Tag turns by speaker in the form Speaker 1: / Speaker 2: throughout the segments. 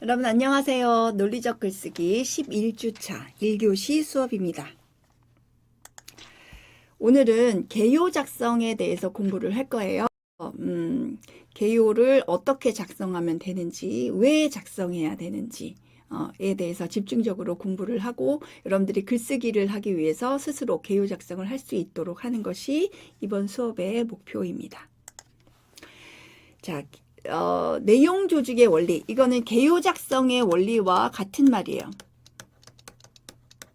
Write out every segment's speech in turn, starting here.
Speaker 1: 여러분 안녕하세요. 논리적 글쓰기 11주차 1교시 수업입니다. 오늘은 개요 작성에 대해서 공부를 할 거예요. 개요를 어떻게 작성하면 되는지, 왜 작성해야 되는지 에 대해서 집중적으로 공부를 하고 여러분들이 글쓰기를 하기 위해서 스스로 개요 작성을 할 수 있도록 하는 것이 이번 수업의 목표입니다. 자, 내용 조직의 원리, 이거는 개요 작성의 원리와 같은 말이에요.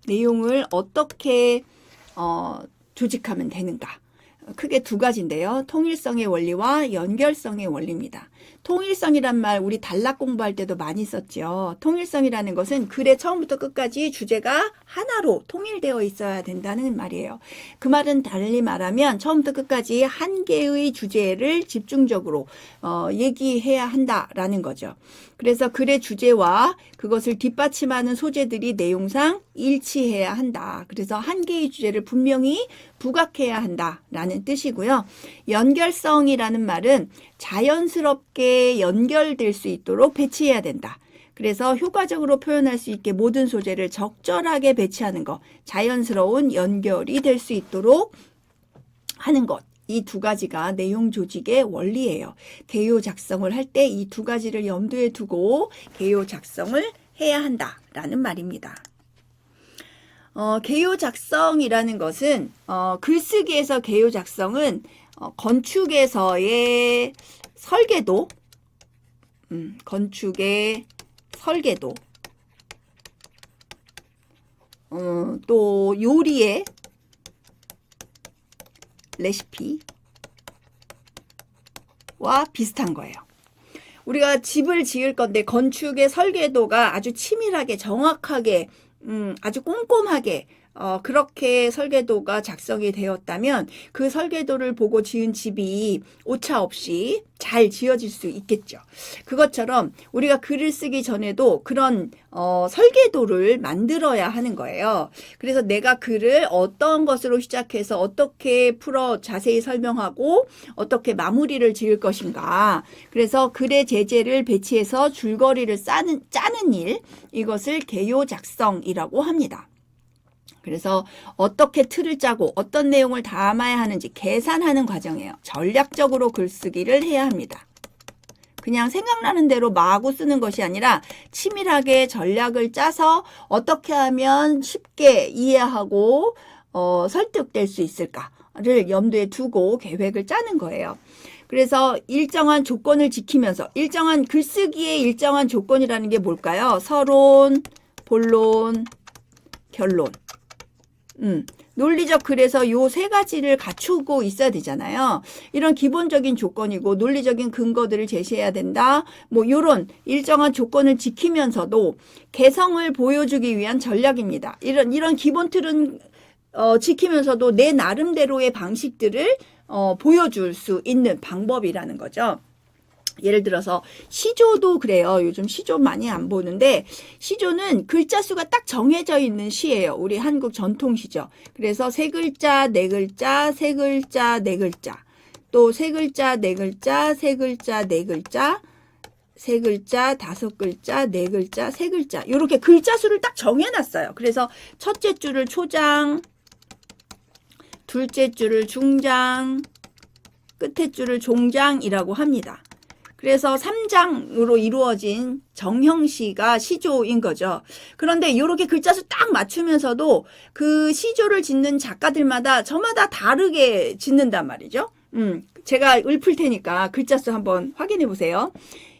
Speaker 1: 내용을 어떻게 조직하면 되는가. 크게 두 가지인데요. 통일성의 원리와 연결성의 원리입니다. 통일성이란 말 우리 단락 공부할 때도 많이 썼죠. 통일성이라는 것은 글의 처음부터 끝까지 주제가 하나로 통일되어 있어야 된다는 말이에요. 그 말은 달리 말하면 처음부터 끝까지 한 개의 주제를 집중적으로 얘기해야 한다라는 거죠. 그래서 글의 주제와 그것을 뒷받침하는 소재들이 내용상 일치해야 한다. 그래서 한 개의 주제를 분명히 부각해야 한다라는 뜻이고요. 연결성이라는 말은 자연스럽게 연결될 수 있도록 배치해야 된다. 그래서 효과적으로 표현할 수 있게 모든 소재를 적절하게 배치하는 것, 자연스러운 연결이 될 수 있도록 하는 것. 이 두 가지가 내용 조직의 원리예요. 개요 작성을 할 때 이 두 가지를 염두에 두고 개요 작성을 해야 한다라는 말입니다. 개요 작성이라는 것은 글쓰기에서 개요 작성은 건축에서의 설계도, 건축의 설계도, 또 요리의 레시피와 비슷한 거예요. 우리가 집을 지을 건데 건축의 설계도가 아주 치밀하게 정확하게 아주 꼼꼼하게 그렇게 설계도가 작성이 되었다면 그 설계도를 보고 지은 집이 오차 없이 잘 지어질 수 있겠죠. 그것처럼 우리가 글을 쓰기 전에도 그런 설계도를 만들어야 하는 거예요. 그래서 내가 글을 어떤 것으로 시작해서 어떻게 풀어 자세히 설명하고 어떻게 마무리를 지을 것인가. 그래서 글의 제재를 배치해서 줄거리를 짜는 일, 이것을 개요 작성이라고 합니다. 그래서 어떻게 틀을 짜고 어떤 내용을 담아야 하는지 계산하는 과정이에요. 전략적으로 글쓰기를 해야 합니다. 그냥 생각나는 대로 마구 쓰는 것이 아니라 치밀하게 전략을 짜서 어떻게 하면 쉽게 이해하고 설득될 수 있을까를 염두에 두고 계획을 짜는 거예요. 그래서 일정한 조건을 지키면서 글쓰기의 일정한 조건이라는 게 뭘까요? 서론, 본론, 결론. 논리적 글에서 요 세 가지를 갖추고 있어야 되잖아요. 이런 기본적인 조건이고 논리적인 근거들을 제시해야 된다. 뭐 요런 일정한 조건을 지키면서도 개성을 보여주기 위한 전략입니다. 이런 기본 틀은 지키면서도 내 나름대로의 방식들을 보여줄 수 있는 방법이라는 거죠. 예를 들어서 시조도 그래요. 요즘 시조 많이 안 보는데 시조는 글자 수가 딱 정해져 있는 시예요. 우리 한국 전통 시죠. 그래서 세 글자, 네 글자, 세 글자, 네 글자, 또 세 글자, 네 글자, 세 글자, 네 글자, 세 글자, 다섯 글자, 네 글자, 세 글자, 이렇게 글자 수를 딱 정해놨어요. 그래서 첫째 줄을 초장, 둘째 줄을 중장, 끝에 줄을 종장이라고 합니다. 그래서 3장으로 이루어진 정형시가 시조인 거죠. 그런데 이렇게 글자수 딱 맞추면서도 그 시조를 짓는 작가들마다 저마다 다르게 짓는단 말이죠. 제가 읊을 테니까 글자수 한번 확인해 보세요.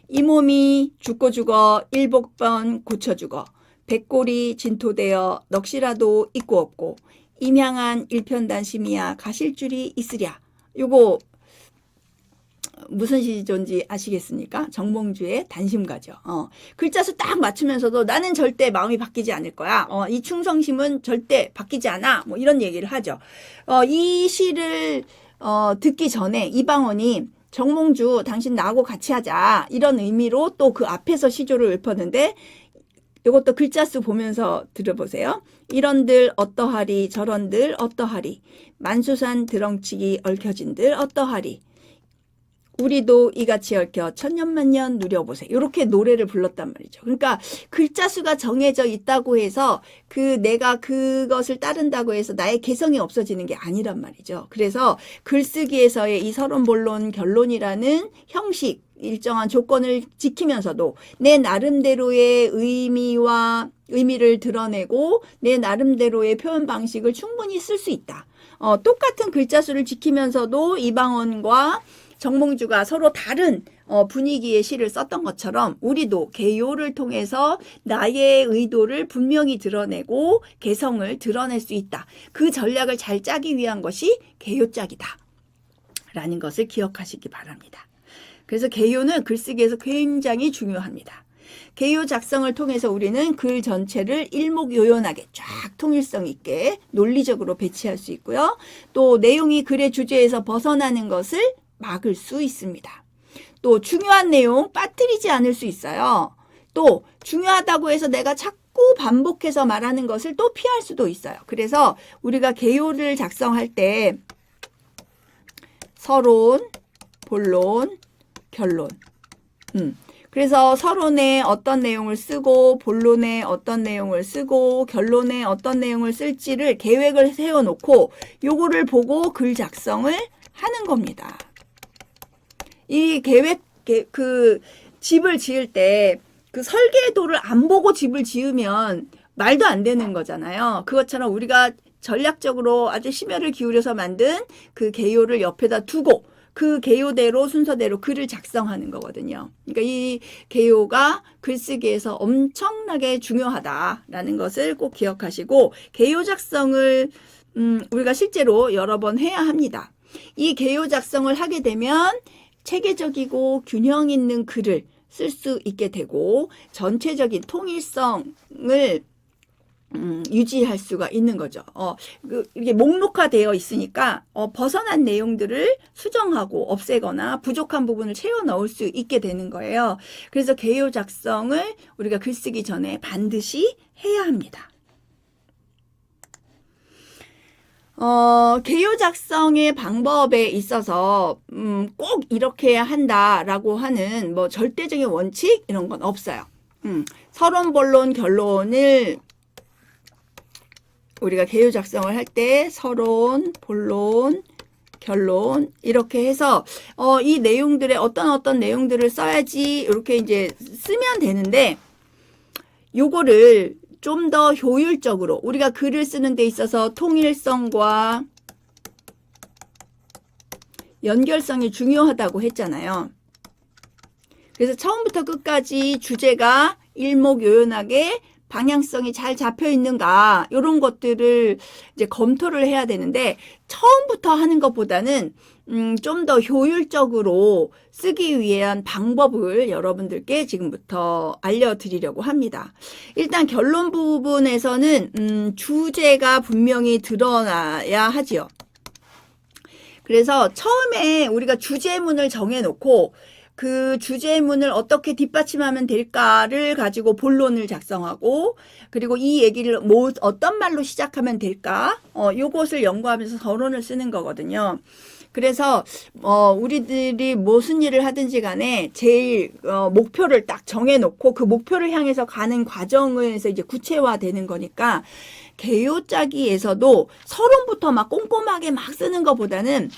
Speaker 1: 이 몸이 죽고 죽어 일복번 고쳐 죽어 백골이 진토되어 넋이라도 있고 없고 임향한 일편단심이야 가실 줄이 있으랴. 요거 무슨 시조인지 아시겠습니까? 정몽주의 단심가죠. 글자수 딱 맞추면서도 나는 절대 마음이 바뀌지 않을 거야. 이 충성심은 절대 바뀌지 않아. 뭐 이런 얘기를 하죠. 이 시를 듣기 전에 이방원이 정몽주 당신 나하고 같이 하자. 이런 의미로 또 그 앞에서 시조를 읊었는데 이것도 글자수 보면서 들어보세요. 이런들 어떠하리 저런들 어떠하리 만수산 드렁치기 얽혀진들 어떠하리 우리도 이같이 얽혀 천년만년 누려보세요. 이렇게 노래를 불렀단 말이죠. 그러니까 글자 수가 정해져 있다고 해서 내가 그것을 따른다고 해서 나의 개성이 없어지는 게 아니란 말이죠. 그래서 글쓰기에서의 이 서론, 본론, 결론이라는 형식, 일정한 조건을 지키면서도 내 나름대로의 의미를 드러내고 내 나름대로의 표현 방식을 충분히 쓸 수 있다. 똑같은 글자 수를 지키면서도 이방원과 정몽주가 서로 다른 분위기의 시를 썼던 것처럼 우리도 개요를 통해서 나의 의도를 분명히 드러내고 개성을 드러낼 수 있다. 그 전략을 잘 짜기 위한 것이 개요짝이다. 라는 것을 기억하시기 바랍니다. 그래서 개요는 글쓰기에서 굉장히 중요합니다. 개요 작성을 통해서 우리는 글 전체를 일목요연하게 쫙 통일성 있게 논리적으로 배치할 수 있고요. 또 내용이 글의 주제에서 벗어나는 것을 막을 수 있습니다. 또 중요한 내용 빠뜨리지 않을 수 있어요. 또 중요하다고 해서 내가 자꾸 반복해서 말하는 것을 또 피할 수도 있어요. 그래서 우리가 개요를 작성할 때 서론, 본론, 결론. 그래서 서론에 어떤 내용을 쓰고 본론에 어떤 내용을 쓰고 결론에 어떤 내용을 쓸지를 계획을 세워놓고 요거를 보고 글 작성을 하는 겁니다. 이 집을 지을 때 그 설계도를 안 보고 집을 지으면 말도 안 되는 거잖아요. 그것처럼 우리가 전략적으로 아주 심혈을 기울여서 만든 그 개요를 옆에다 두고 그 개요대로 순서대로 글을 작성하는 거거든요. 그러니까 이 개요가 글쓰기에서 엄청나게 중요하다라는 것을 꼭 기억하시고 개요 작성을 우리가 실제로 여러 번 해야 합니다. 이 개요 작성을 하게 되면 체계적이고 균형 있는 글을 쓸 수 있게 되고 전체적인 통일성을 유지할 수가 있는 거죠. 이게 목록화되어 있으니까 벗어난 내용들을 수정하고 없애거나 부족한 부분을 채워 넣을 수 있게 되는 거예요. 그래서 개요 작성을 우리가 글쓰기 전에 반드시 해야 합니다. 개요 작성의 방법에 있어서 꼭 이렇게 한다라고 하는 뭐 절대적인 원칙 이런 건 없어요. 서론, 본론, 결론을 우리가 개요 작성을 할 때 서론, 본론, 결론 이렇게 해서 이 내용들의 어떤 내용들을 써야지 이렇게 이제 쓰면 되는데 요거를 좀 더 효율적으로 우리가 글을 쓰는 데 있어서 통일성과 연결성이 중요하다고 했잖아요. 그래서 처음부터 끝까지 주제가 일목요연하게 방향성이 잘 잡혀 있는가 이런 것들을 이제 검토를 해야 되는데 처음부터 하는 것보다는 좀 더 효율적으로 쓰기 위한 방법을 여러분들께 지금부터 알려드리려고 합니다. 일단 결론 부분에서는 주제가 분명히 드러나야 하지요. 그래서 처음에 우리가 주제문을 정해놓고 그 주제문을 어떻게 뒷받침하면 될까를 가지고 본론을 작성하고 그리고 이 얘기를 어떤 말로 시작하면 될까 요것을 연구하면서 서론을 쓰는 거거든요. 그래서 우리들이 무슨 일을 하든지 간에 제일 목표를 딱 정해놓고 그 목표를 향해서 가는 과정에서 이제 구체화되는 거니까 개요 짜기에서도 서론부터 막 꼼꼼하게 막 쓰는 것보다는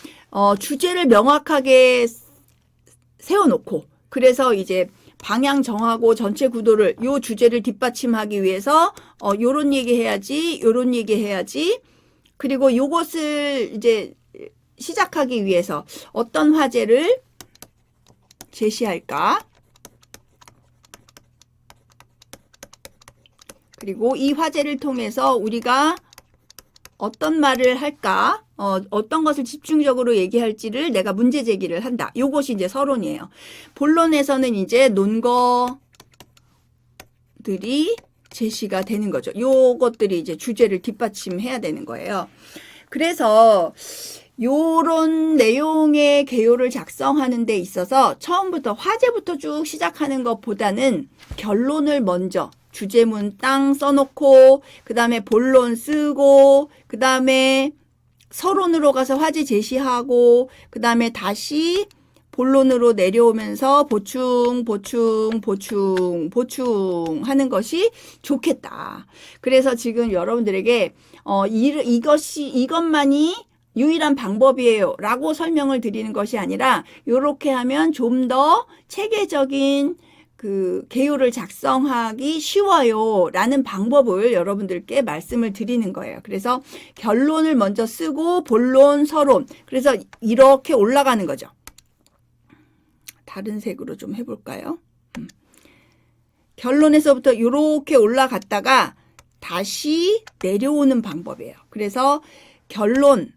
Speaker 1: 주제를 명확하게 세워놓고 그래서 이제 방향 정하고 전체 구도를 요 주제를 뒷받침하기 위해서 요런 얘기 해야지 요런 얘기 해야지 그리고 요것을 이제 시작하기 위해서 어떤 화제를 제시할까 그리고 이 화제를 통해서 우리가 어떤 말을 할까 어떤 것을 집중적으로 얘기할지를 내가 문제 제기를 한다. 요것이 이제 서론이에요. 본론에서는 이제 논거들이 제시가 되는 거죠. 요것들이 이제 주제를 뒷받침해야 되는 거예요. 그래서 요런 내용의 개요를 작성하는 데 있어서 처음부터 화제부터 쭉 시작하는 것보다는 결론을 먼저 주제문 땅 써놓고 그 다음에 본론 쓰고 그 다음에 서론으로 가서 화제 제시하고 그 다음에 다시 본론으로 내려오면서 보충 하는 것이 좋겠다. 그래서 지금 여러분들에게 이것만이 유일한 방법이에요 라고 설명을 드리는 것이 아니라 요렇게 하면 좀 더 체계적인 그 개요를 작성하기 쉬워요 라는 방법을 여러분들께 말씀을 드리는 거예요. 그래서 결론을 먼저 쓰고 본론, 서론, 그래서 이렇게 올라가는 거죠. 다른 색으로 좀 해볼까요? 결론에서부터 이렇게 올라갔다가 다시 내려오는 방법이에요. 그래서 결론,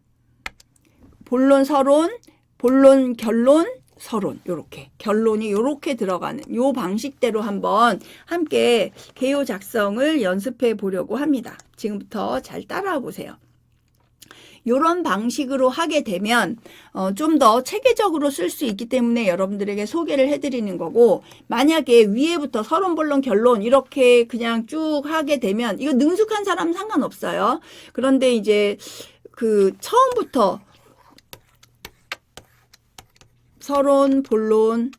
Speaker 1: 본론, 서론, 본론, 결론, 서론, 요렇게 결론이 요렇게 들어가는 요 방식대로 한번 함께 개요 작성을 연습해 보려고 합니다. 지금부터 잘 따라와 보세요. 요런 방식으로 하게 되면 좀 더 체계적으로 쓸 수 있기 때문에 여러분들에게 소개를 해드리는 거고, 만약에 위에부터 서론, 본론, 결론 이렇게 그냥 쭉 하게 되면 이거 능숙한 사람은 상관없어요. 그런데 이제 그 처음부터 서론, 본론,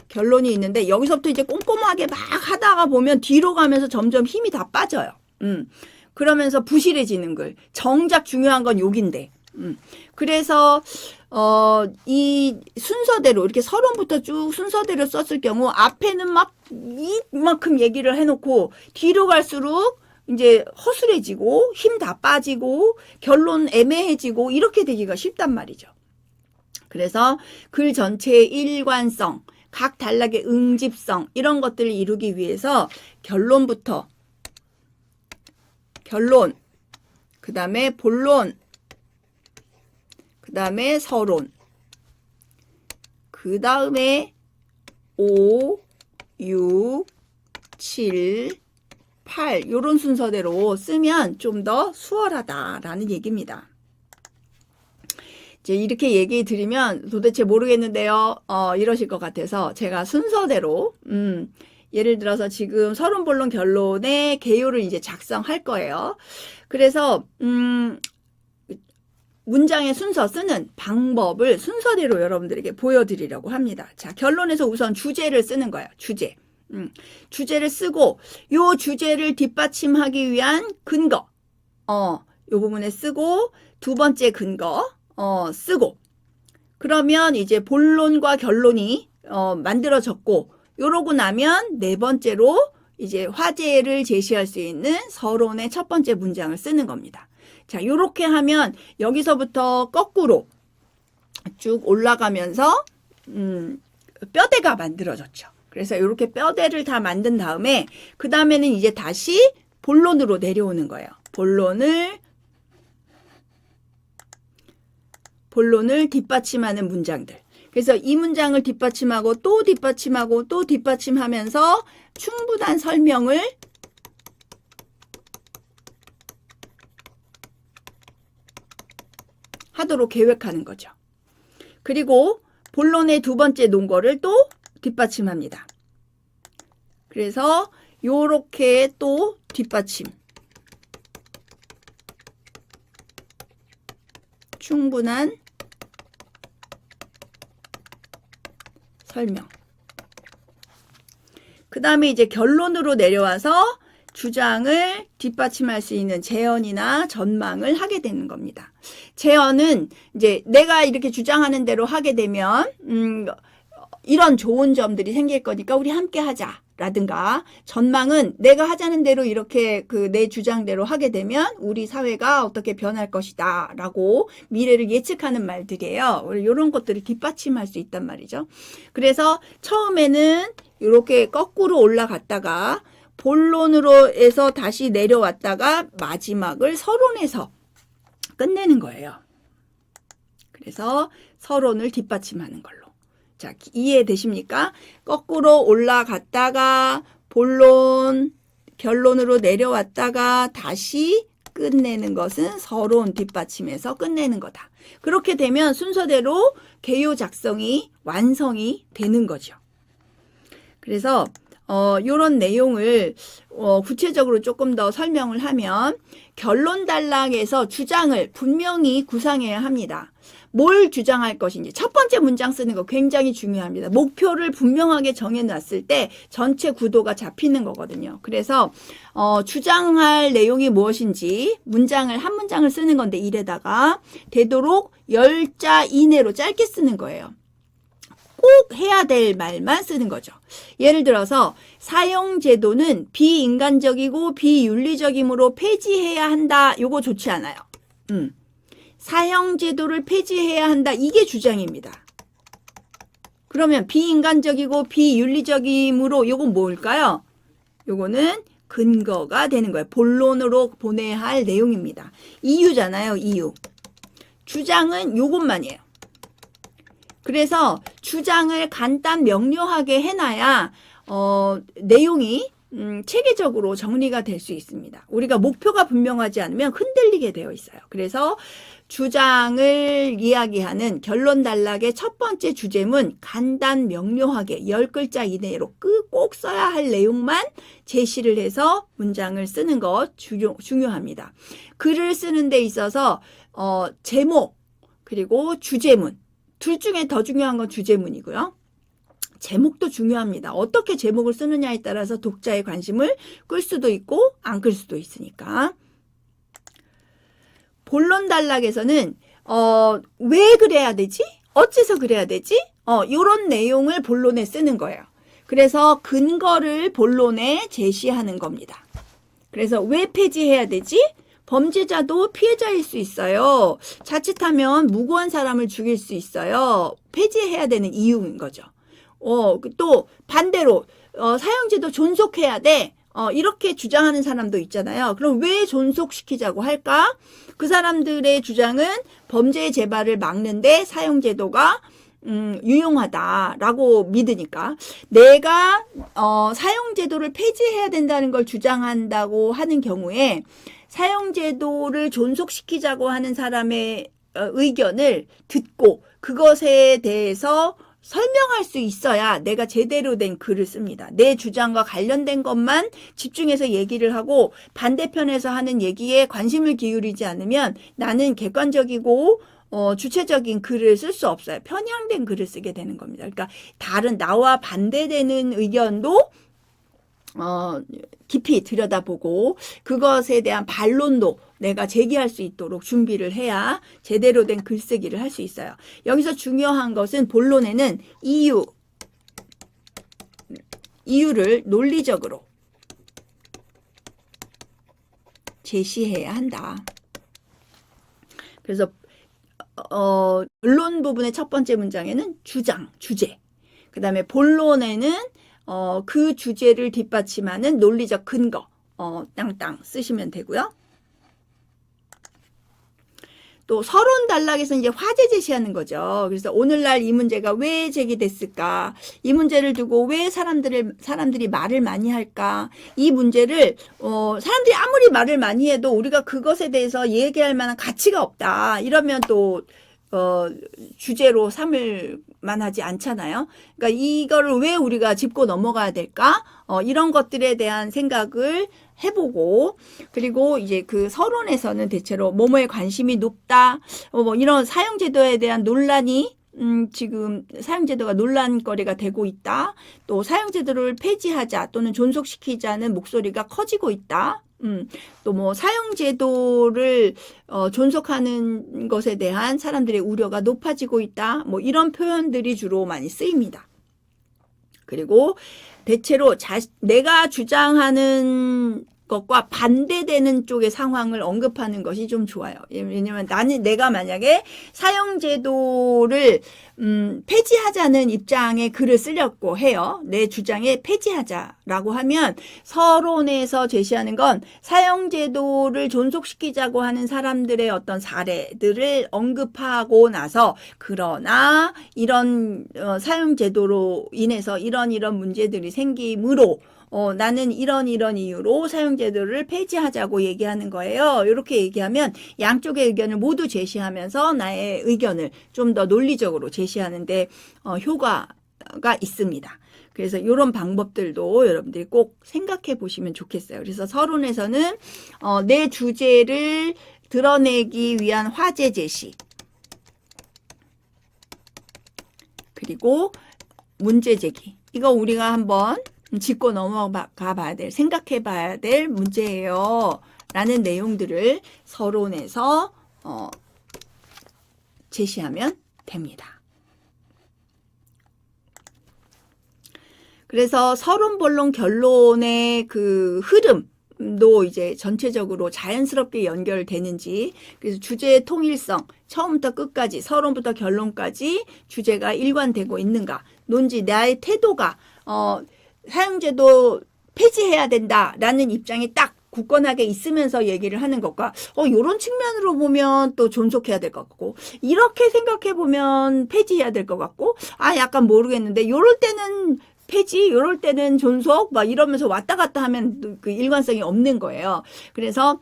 Speaker 1: 결론이 있는데 여기서부터 이제 꼼꼼하게 막 하다가 보면 뒤로 가면서 점점 힘이 다 빠져요. 그러면서 부실해지는 글. 정작 중요한 건 여긴데. 그래서 이 순서대로 이렇게 서론부터 쭉 순서대로 썼을 경우 앞에는 막 이만큼 얘기를 해놓고 뒤로 갈수록 이제 허술해지고 힘 다 빠지고 결론 애매해지고 이렇게 되기가 쉽단 말이죠. 그래서 글 전체의 일관성, 각 단락의 응집성 이런 것들을 이루기 위해서 결론부터 결론, 그 다음에 본론, 그 다음에 서론, 그 다음에 5, 6, 7, 8 이런 순서대로 쓰면 좀 더 수월하다라는 얘기입니다. 이제 이렇게 얘기 드리면 도대체 모르겠는데요. 이러실 것 같아서 제가 순서대로 예를 들어서 지금 서론, 본론, 결론의 개요를 이제 작성할 거예요. 그래서 문장의 순서 쓰는 방법을 순서대로 여러분들에게 보여드리려고 합니다. 자, 결론에서 우선 주제를 쓰는 거예요. 주제. 주제를 쓰고 요 주제를 뒷받침하기 위한 근거. 요 부분에 쓰고 두 번째 근거 쓰고, 그러면 이제 본론과 결론이 만들어졌고, 요러고 나면 네 번째로 이제 화제를 제시할 수 있는 서론의 첫 번째 문장을 쓰는 겁니다. 자, 요렇게 하면 여기서부터 거꾸로 쭉 올라가면서 뼈대가 만들어졌죠. 그래서 요렇게 뼈대를 다 만든 다음에 그 다음에는 이제 다시 본론으로 내려오는 거예요. 본론을 뒷받침하는 문장들. 그래서 이 문장을 뒷받침하고 또 뒷받침하고 또 뒷받침하면서 충분한 설명을 하도록 계획하는 거죠. 그리고 본론의 두 번째 논거를 또 뒷받침합니다. 그래서 요렇게 또 뒷받침. 충분한 설명. 그 다음에 이제 결론으로 내려와서 주장을 뒷받침할 수 있는 제언이나 전망을 하게 되는 겁니다. 제언은 이제 내가 이렇게 주장하는 대로 하게 되면 이런 좋은 점들이 생길 거니까 우리 함께 하자 라든가, 전망은 내가 하자는 대로 이렇게 내 주장대로 하게 되면 우리 사회가 어떻게 변할 것이다 라고 미래를 예측하는 말들이에요. 이런 것들을 뒷받침할 수 있단 말이죠. 그래서 처음에는 이렇게 거꾸로 올라갔다가 본론으로 해서 다시 내려왔다가 마지막을 서론에서 끝내는 거예요. 그래서 서론을 뒷받침하는 걸로. 자, 이해되십니까? 거꾸로 올라갔다가 본론, 결론으로 내려왔다가 다시 끝내는 것은 서론 뒷받침해서 끝내는 거다. 그렇게 되면 순서대로 개요 작성이 완성이 되는 거죠. 그래서 요런 내용을 구체적으로 조금 더 설명을 하면 결론 단락에서 주장을 분명히 구상해야 합니다. 뭘 주장할 것인지 첫 번째 문장 쓰는 거 굉장히 중요합니다. 목표를 분명하게 정해놨을 때 전체 구도가 잡히는 거거든요. 그래서 주장할 내용이 무엇인지 문장을 한 문장을 쓰는 건데 이래다가 되도록 10자 이내로 짧게 쓰는 거예요. 꼭 해야 될 말만 쓰는 거죠. 예를 들어서 사형제도는 비인간적이고 비윤리적이므로 폐지해야 한다. 요거 좋지 않아요. 사형제도를 폐지해야 한다. 이게 주장입니다. 그러면 비인간적이고 비윤리적이므로 요건 뭘까요? 요거는 근거가 되는 거예요. 본론으로 보내야 할 내용입니다. 이유잖아요. 이유. 주장은 요것만이에요. 그래서 주장을 간단 명료하게 해놔야 내용이 체계적으로 정리가 될 수 있습니다. 우리가 목표가 분명하지 않으면 흔들리게 되어 있어요. 그래서 주장을 이야기하는 결론 단락의 첫 번째 주제문 간단 명료하게 10글자 이내로 꼭 써야 할 내용만 제시를 해서 문장을 쓰는 것 중요합니다. 글을 쓰는 데 있어서 제목 그리고 주제문 둘 중에 더 중요한 건 주제문이고요. 제목도 중요합니다. 어떻게 제목을 쓰느냐에 따라서 독자의 관심을 끌 수도 있고 안 끌 수도 있으니까. 본론 단락에서는 왜 그래야 되지? 어째서 그래야 되지? 이런 내용을 본론에 쓰는 거예요. 그래서 근거를 본론에 제시하는 겁니다. 그래서 왜 폐지해야 되지? 범죄자도 피해자일 수 있어요. 자칫하면 무고한 사람을 죽일 수 있어요. 폐지해야 되는 이유인 거죠. 또 반대로 사형제도 존속해야 돼. 이렇게 주장하는 사람도 있잖아요. 그럼 왜 존속시키자고 할까? 그 사람들의 주장은 범죄 재발을 막는데 사형제도가 유용하다라고 믿으니까 내가 사형제도를 폐지해야 된다는 걸 주장한다고 하는 경우에 사형제도를 존속시키자고 하는 사람의 의견을 듣고 그것에 대해서 설명할 수 있어야 내가 제대로 된 글을 씁니다. 내 주장과 관련된 것만 집중해서 얘기를 하고 반대편에서 하는 얘기에 관심을 기울이지 않으면 나는 객관적이고 주체적인 글을 쓸 수 없어요. 편향된 글을 쓰게 되는 겁니다. 그러니까 다른 나와 반대되는 의견도 깊이 들여다보고 그것에 대한 반론도 내가 제기할 수 있도록 준비를 해야 제대로 된 글쓰기를 할 수 있어요. 여기서 중요한 것은 본론에는 이유를 논리적으로 제시해야 한다. 그래서 본론 부분의 첫 번째 문장에는 주장, 주제. 그 다음에 본론에는 그 주제를 뒷받침하는 논리적 근거 땅땅 쓰시면 되고요. 또 서론 단락에서 이제 화제 제시하는 거죠. 그래서 오늘날 이 문제가 왜 제기됐을까? 이 문제를 두고 왜 사람들이 말을 많이 할까? 이 문제를 사람들이 아무리 말을 많이 해도 우리가 그것에 대해서 얘기할 만한 가치가 없다. 이러면 또 주제로 삼을 만하지 않잖아요. 그러니까 이거를 왜 우리가 짚고 넘어가야 될까? 이런 것들에 대한 생각을 해보고, 그리고 이제 그 서론에서는 대체로 뭐뭐에 관심이 높다, 뭐 이런 사형제도에 대한 논란이 지금 사형제도가 논란거리가 되고 있다. 또 사형제도를 폐지하자 또는 존속시키자는 목소리가 커지고 있다. 또 뭐 사형제도를 존속하는 것에 대한 사람들의 우려가 높아지고 있다. 뭐 이런 표현들이 주로 많이 쓰입니다. 그리고 대체로 내가 주장하는 것과 반대되는 쪽의 상황을 언급하는 것이 좀 좋아요. 왜냐면 내가 만약에 사형제도를 폐지하자는 입장의 글을 쓰려고 해요. 내 주장에 폐지하자라고 하면 서론에서 제시하는 건 사형제도를 존속시키자고 하는 사람들의 어떤 사례들을 언급하고 나서 그러나 이런 사형제도로 인해서 이런 문제들이 생기므로 나는 이런 이유로 사형제도를 폐지하자고 얘기하는 거예요. 이렇게 얘기하면 양쪽의 의견을 모두 제시하면서 나의 의견을 좀 더 논리적으로 제시하는데 효과가 있습니다. 그래서 이런 방법들도 여러분들이 꼭 생각해 보시면 좋겠어요. 그래서 서론에서는 내 주제를 드러내기 위한 화제 제시, 그리고 문제 제기. 이거 우리가 한번 짚고 넘어가 봐야 될, 생각해 봐야 될 문제예요. 라는 내용들을 서론에서 제시하면 됩니다. 그래서 서론, 본론, 결론의 그 흐름도 이제 전체적으로 자연스럽게 연결되는지, 그래서 주제의 통일성, 처음부터 끝까지, 서론부터 결론까지 주제가 일관되고 있는가, 논지, 나의 태도가 사형제도 폐지해야 된다라는 입장이 딱 굳건하게 있으면서 얘기를 하는 것과 이런 측면으로 보면 또 존속해야 될 것 같고, 이렇게 생각해 보면 폐지해야 될 것 같고, 약간 모르겠는데 요럴 때는 폐지, 요럴 때는 존속 막 이러면서 왔다 갔다 하면 그 일관성이 없는 거예요. 그래서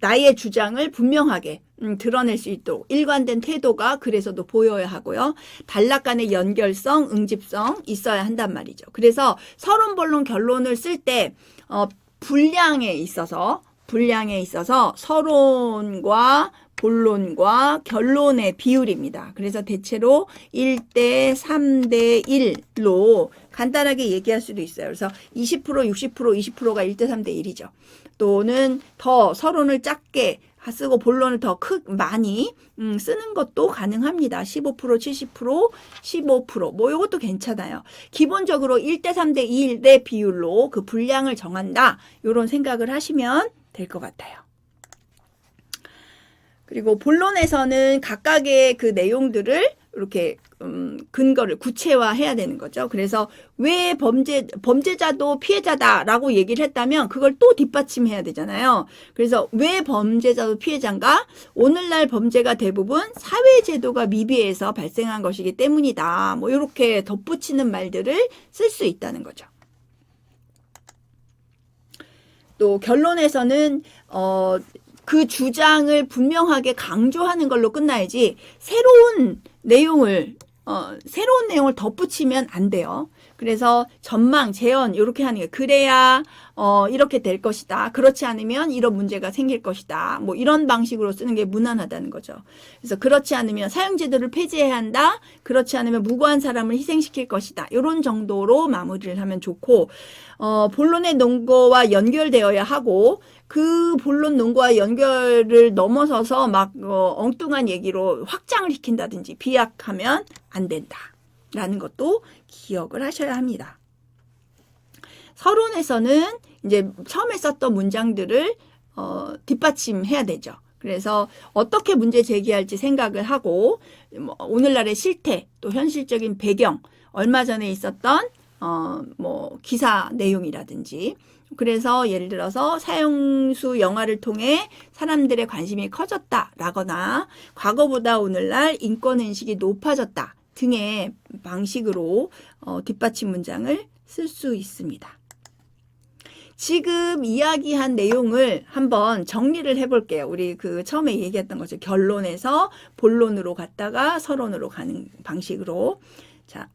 Speaker 1: 나의 주장을 분명하게 드러낼 수 있도록 일관된 태도가 그래서도 보여야 하고요. 단락 간의 연결성, 응집성 있어야 한단 말이죠. 그래서 서론, 본론, 결론을 쓸 때 분량에 있어서 서론과 본론과 결론의 비율입니다. 그래서 대체로 1대 3대 1로 간단하게 얘기할 수도 있어요. 그래서 20%, 60%, 20%가 1대 3대 1이죠. 또는 더 서론을 작게 쓰고 본론을 더 많이 쓰는 것도 가능합니다. 15%, 70%, 15%. 뭐 이것도 괜찮아요. 기본적으로 1대 3대 1의 비율로 그 분량을 정한다. 이런 생각을 하시면 될 것 같아요. 그리고 본론에서는 각각의 그 내용들을 이렇게 근거를 구체화해야 되는 거죠. 그래서 왜 범죄자도 피해자다라고 얘기를 했다면 그걸 또 뒷받침해야 되잖아요. 그래서 왜 범죄자도 피해자인가? 오늘날 범죄가 대부분 사회제도가 미비해서 발생한 것이기 때문이다. 뭐 이렇게 덧붙이는 말들을 쓸 수 있다는 거죠. 또 결론에서는 그 주장을 분명하게 강조하는 걸로 끝나야지 새로운 내용을 덧붙이면 안 돼요. 그래서 전망, 재현 이렇게 하는 게 그래야 이렇게 될 것이다. 그렇지 않으면 이런 문제가 생길 것이다. 뭐 이런 방식으로 쓰는 게 무난하다는 거죠. 그래서 그렇지 않으면 사형제도를 폐지해야 한다. 그렇지 않으면 무고한 사람을 희생시킬 것이다. 이런 정도로 마무리를 하면 좋고 본론의 논거와 연결되어야 하고 그 본론 논거와 연결을 넘어서서 막 엉뚱한 얘기로 확장을 시킨다든지 비약하면 안 된다라는 것도 기억을 하셔야 합니다. 서론에서는 이제 처음에 썼던 문장들을 뒷받침해야 되죠. 그래서 어떻게 문제 제기할지 생각을 하고 오늘날의 실태 또 현실적인 배경 얼마 전에 있었던 기사 내용이라든지 그래서 예를 들어서 사형수 영화를 통해 사람들의 관심이 커졌다라거나 과거보다 오늘날 인권인식이 높아졌다 등의 방식으로 뒷받침 문장을 쓸 수 있습니다. 지금 이야기한 내용을 한번 정리를 해볼게요. 우리 그 처음에 얘기했던 거죠. 결론에서 본론으로 갔다가 서론으로 가는 방식으로. 자,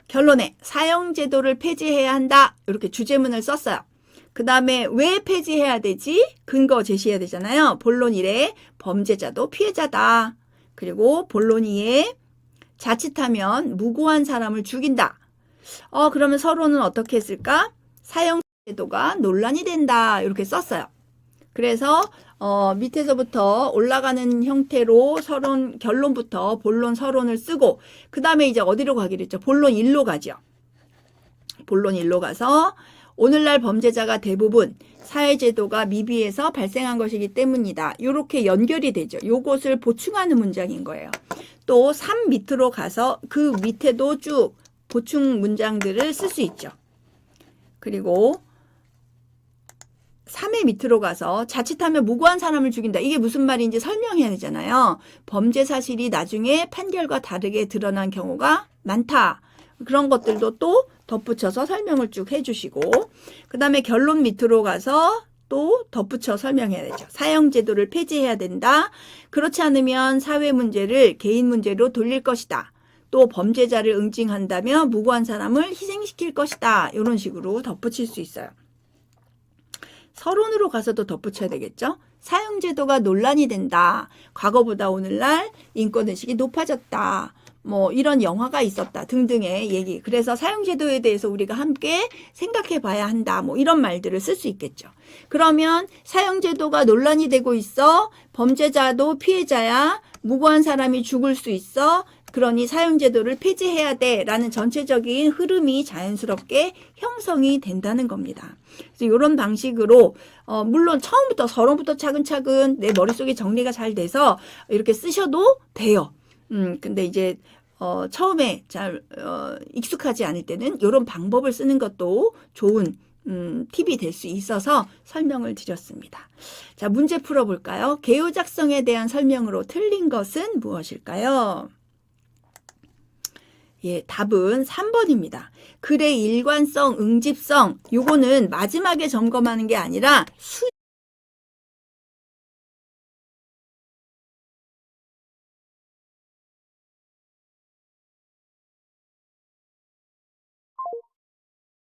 Speaker 1: 결론에 사형제도를 폐지해야 한다. 이렇게 주제문을 썼어요. 그 다음에 왜 폐지해야 되지? 근거 제시해야 되잖아요. 본론 1에 범죄자도 피해자다. 그리고 본론 2에 자칫하면 무고한 사람을 죽인다. 그러면 서론은 어떻게 했을까? 사형제도가 논란이 된다. 이렇게 썼어요. 그래서 밑에서부터 올라가는 형태로 서론, 결론부터 본론, 서론을 쓰고 그 다음에 이제 어디로 가기로 했죠? 본론 1로 가죠. 본론 1로 가서 오늘날 범죄자가 대부분 사회제도가 미비해서 발생한 것이기 때문이다. 이렇게 연결이 되죠. 요것을 보충하는 문장인 거예요. 또 3 밑으로 가서 그 밑에도 쭉 보충 문장들을 쓸 수 있죠. 그리고 3의 밑으로 가서 자칫하면 무고한 사람을 죽인다. 이게 무슨 말인지 설명해야 되잖아요. 범죄 사실이 나중에 판결과 다르게 드러난 경우가 많다. 그런 것들도 또 덧붙여서 설명을 쭉 해주시고 그 다음에 결론 밑으로 가서 또 덧붙여 설명해야 되죠. 사형제도를 폐지해야 된다. 그렇지 않으면 사회 문제를 개인 문제로 돌릴 것이다. 또 범죄자를 응징한다면 무고한 사람을 희생시킬 것이다. 이런 식으로 덧붙일 수 있어요. 서론으로 가서도 덧붙여야 되겠죠. 사형제도가 논란이 된다. 과거보다 오늘날 인권의식이 높아졌다. 뭐 이런 영화가 있었다 등등의 얘기. 그래서 사형제도에 대해서 우리가 함께 생각해 봐야 한다. 뭐 이런 말들을 쓸 수 있겠죠. 그러면 사형제도가 논란이 되고 있어. 범죄자도 피해자야. 무고한 사람이 죽을 수 있어. 그러니 사형제도를 폐지해야 돼 라는 전체적인 흐름이 자연스럽게 형성이 된다는 겁니다. 그래서 이런 방식으로 물론 처음부터 서론부터 차근차근 내 머릿속에 정리가 잘 돼서 이렇게 쓰셔도 돼요. 근데 이제 처음에 잘 익숙하지 않을 때는 이런 방법을 쓰는 것도 좋은 팁이 될 수 있어서 설명을 드렸습니다. 자, 문제 풀어볼까요? 개요 작성에 대한 설명으로 틀린 것은 무엇일까요? 예, 답은 3번입니다. 글의 일관성, 응집성, 요거는 마지막에 점검하는 게 아니라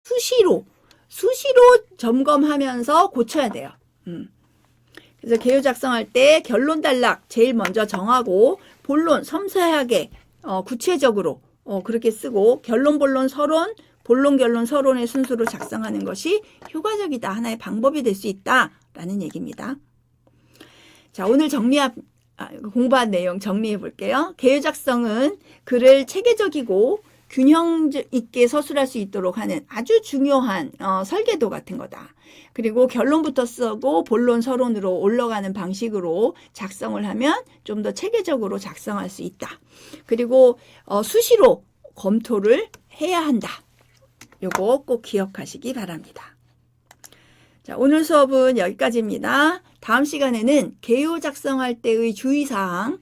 Speaker 1: 수시로 점검하면서 고쳐야 돼요. 그래서 개요 작성할 때 결론 단락 제일 먼저 정하고 본론 섬세하게 구체적으로 그렇게 쓰고 결론 본론 서론 본론 결론 서론의 순서로 작성하는 것이 효과적이다. 하나의 방법이 될 수 있다라는 얘기입니다. 자, 오늘 공부한 내용 정리해 볼게요. 개요 작성은 글을 체계적이고 균형 있게 서술할 수 있도록 하는 아주 중요한 설계도 같은 거다. 그리고 결론부터 쓰고 본론 서론으로 올라가는 방식으로 작성을 하면 좀 더 체계적으로 작성할 수 있다. 그리고 수시로 검토를 해야 한다. 요거 꼭 기억하시기 바랍니다. 자, 오늘 수업은 여기까지입니다. 다음 시간에는 개요 작성할 때의 주의사항